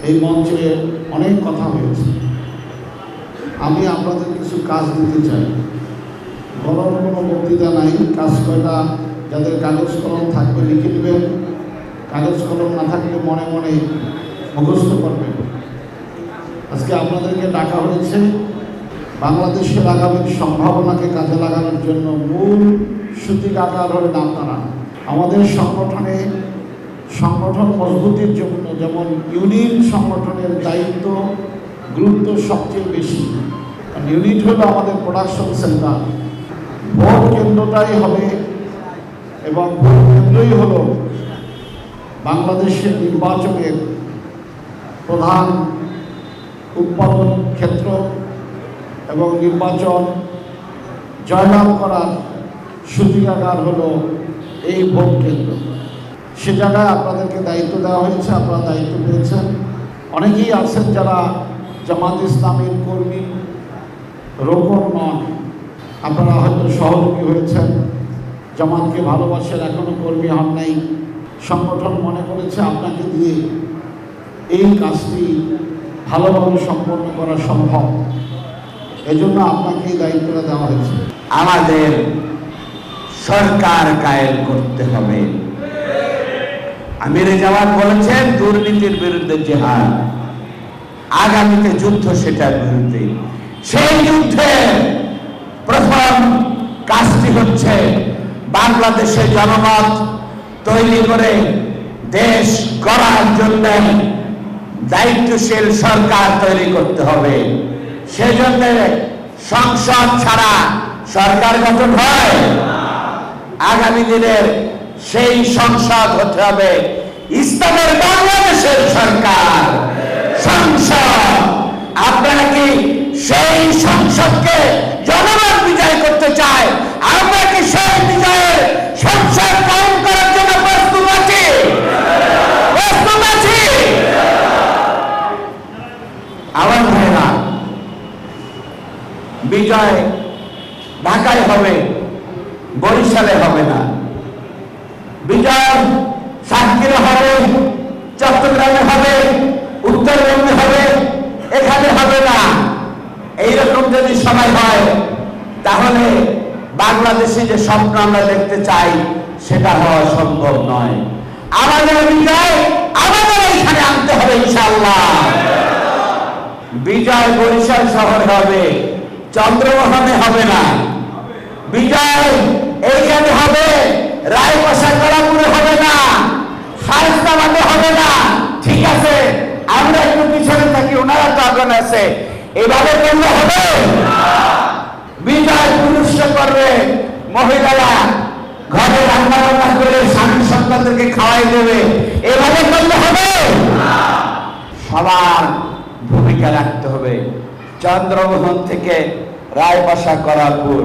এই মঞ্চে অনেক কথা হয়েছে। আমি আপনাদের কিছু কাজ দিতে চাই। বড় কোনো বক্তৃতা নাই, কাজ কয়টা যাদের কাগজ কলম থাকবে লিখে দেবেন, কাগজ কলম না থাকলে মনে মনে মুখস্থ করবেন। আজকে আপনাদেরকে ডাকা হয়েছে বাংলাদেশের আগামী সম্ভাবনাকে কাজে লাগানোর জন্য। মূল সূতিকাগার হলেন আপনারা। আমাদের সংগঠন মজবুতির জন্য যেমন ইউনিট সংগঠনের দায়িত্ব গুরুত্ব সবচেয়ে বেশি। ইউনিট হলো আমাদের প্রোডাকশন সেন্টার, ভোট কেন্দ্রটাই হবে এবং ভোট কেন্দ্রই হলো বাংলাদেশের নির্বাচনের প্রধান উৎপাদন ক্ষেত্র এবং নির্বাচন জয়লাভ করার সূতিকাগার হলো এই ভোট কেন্দ্র। সে জায়গায় আপনাদেরকে দায়িত্ব দেওয়া হয়েছে, আপনারা দায়িত্ব পেয়েছেন। অনেকেই আছেন যারা জামাত ইসলামের কর্মী, রোকন নন, আপনারা হয়তো সহযোগী হয়েছেন, জামাতকে ভালোবাসেন, এখনও কর্মী হন নাই। সংগঠন মনে করেছে আপনাকে দিয়ে এই কাজটি ভালোভাবে সম্পন্ন করা সম্ভব, এজন্য আপনাকে এই দায়িত্বটা দেওয়া হয়েছে। আমাদের সরকার কায়েম করতে হবে। আমিরে জামাত বলেছেন দুর্নীতির বিরুদ্ধে জিহাদ, আগামীতে যুদ্ধ সেটার বিরুদ্ধে। সেই যুদ্ধে প্রথম কাজটি হচ্ছে বাংলাদেশের জনমত তৈরি করে দেশ গড়ার জন্য দায়িত্বশীল সরকার তৈরি করতে হবে। সেজন্য সংসদ ছাড়া সরকার গঠন হয়? আগামী দিনের সেই সংসদ হতে হবে ইসলামের বাংলাদেশের সরকার সংসদ। আপনারা কি সেই সংসদকে জনগণ বিজয় করতে চায়? আমরা কি সেই বিজয়ের সংসদ কায়েম করার জন্য প্রস্তুত আছি? প্রস্তুত আছি? আমার ভাইরা, বিজয় ঢাকায় হবে, বরিশালে হবে না। বিজয় সাতক্ষীরা হবে, চট্টগ্রামে হবে, উত্তরবঙ্গে হবে, এখানে হবে না। এইরকম যদি সময় হয় তাহলে বাংলাদেশে যে স্বপ্ন আমরা দেখতে চাই সেটা হওয়া সম্ভব নয়। আমাদের বিজয় আমাদের এখানে আনতে হবে ইনশাআল্লাহ। বিজয় বরিশাল শহরে হবে, চন্দ্রমোহনে হবে না। বিজয় এইখানে হবে, রায়বাসা কলাপুরে হবে না, শায়েস্তাবাদে হবে না। ঠিক আছে, আমরা একটু পিছনে থাকি, ওনারা তো আগুন আছে। এভাবে করলে হবে? বিজয় পুরুষরা করবে, মহিলারা ঘরে রান্না বান্না করে স্বামী সন্তানদেরকে খাওয়াই দেবে। এভাবে করলে হবে? সবার ভূমিকা রাখতে হবে। চন্দ্রমোহন থেকে রায়বাসা কলাপুর,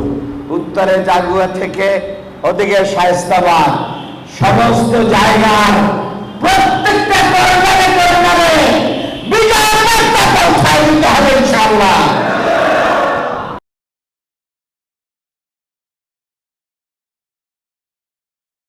উত্তরে জাগুয়া থেকে ওদিকে শায়েস্তাবাদ, সমস্ত জায়গার প্রত্যেকটা